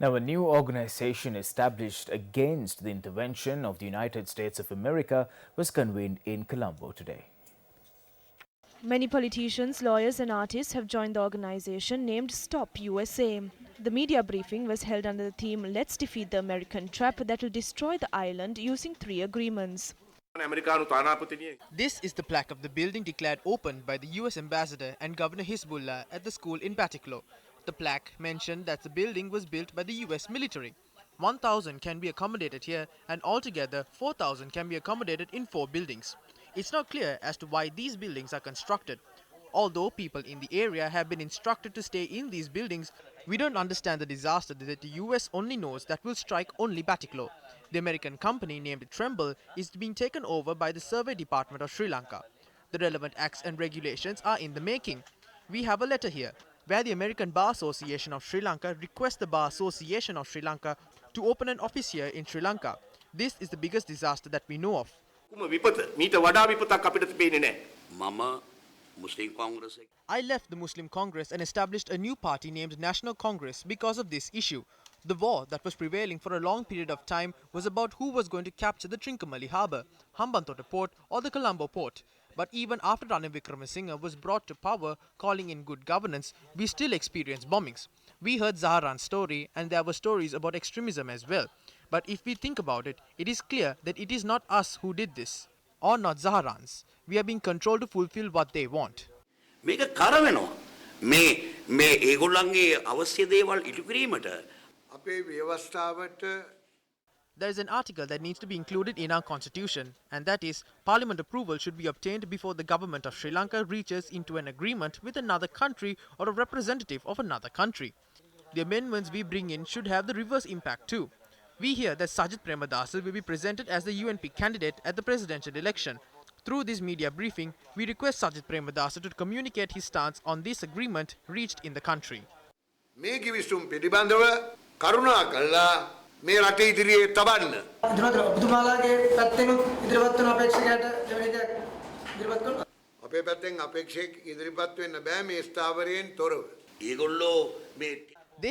Now, a new organization established against the intervention of the United States of America was convened in Colombo today. Many politicians, lawyers and artists have joined the organization named Stop USA. The media briefing was held under the theme Let's Defeat the American Trap that will destroy the island using 3 agreements. This is the plaque of the building declared open by the US ambassador and Governor Hezbollah at the school in Patiklo. The plaque mentioned that the building was built by the US military. 1,000 can be accommodated here and altogether 4,000 can be accommodated in 4 buildings. It's not clear as to why these buildings are constructed. Although people in the area have been instructed to stay in these buildings, we don't understand the disaster that the US only knows that will strike only Batiklo. The American company named Tremble is being taken over by the Survey Department of Sri Lanka. The relevant acts and regulations are in the making. We have a letter here where the American Bar Association of Sri Lanka requests the Bar Association of Sri Lanka to open an office here in Sri Lanka. This is the biggest disaster that we know of. I left the Muslim Congress and established a new party named National Congress because of this issue. The war that was prevailing for a long period of time was about who was going to capture the Trincomalee harbour, Hambantota port or the Colombo port. But even after Ranil Wickremesinghe was brought to power, calling in good governance, we still experience bombings. We heard Zaharan's story and there were stories about extremism as well. But if we think about it, it is clear that it is not us who did this, or not Zaharan's. We are being controlled to fulfill what they want. There is an article that needs to be included in our constitution, and that is Parliament approval should be obtained before the government of Sri Lanka reaches into an agreement with another country or a representative of another country. The amendments we bring in should have the reverse impact too. We hear that Sajith Premadasa will be presented as the UNP candidate at the presidential election. Through this media briefing, we request Sajith Premadasa to communicate his stance on this agreement reached in the country. They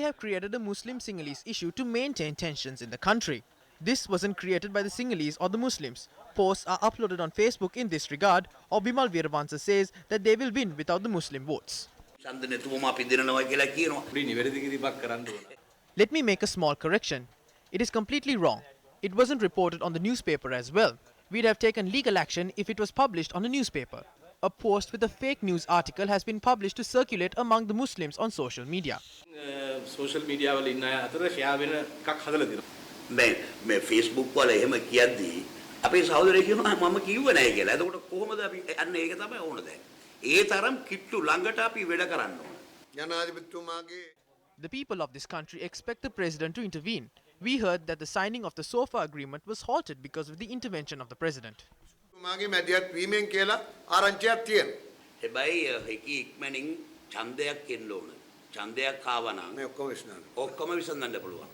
have created a Muslim Sinhalese issue to maintain tensions in the country. This wasn't created by the Sinhalese or the Muslims. Posts are uploaded on Facebook in this regard, or Bimal Veeravansa says that they will win without the Muslim votes. Let me make a small correction. It is completely wrong. It wasn't reported on the newspaper as well. We'd have taken legal action if it was published on a newspaper. A post with a fake news article has been published to circulate among the Muslims on social media. Social media wal inna atara share වෙන එකක් හදලා දෙනවා. මේ Facebook වල එහෙම කියද්දී අපේ සහෝදරයෝ කියනවා මම කිව්වේ නැහැ කියලා. එතකොට කොහොමද අපි අන්න ඒක තමයි ඕන දැන්. ඒ තරම් කිට්ටු ළඟට අපි වැඩ කරන්න ඕන. ජනාධිපතිතුමාගේ The people of this country expect the president to intervene. We heard that the signing of the SOFA agreement was halted because of the intervention of the president. තුමාගේ මැදිහත් වීමෙන් කියලා ආරංචියක් තියෙනවා. හැබැයි ඒකී ඉක්මනින් ඡන්දයක් එන්න ඕන. ඡන්දයක් ආවනම් මේ ඔක්කොම විසඳන්න පුළුවන්.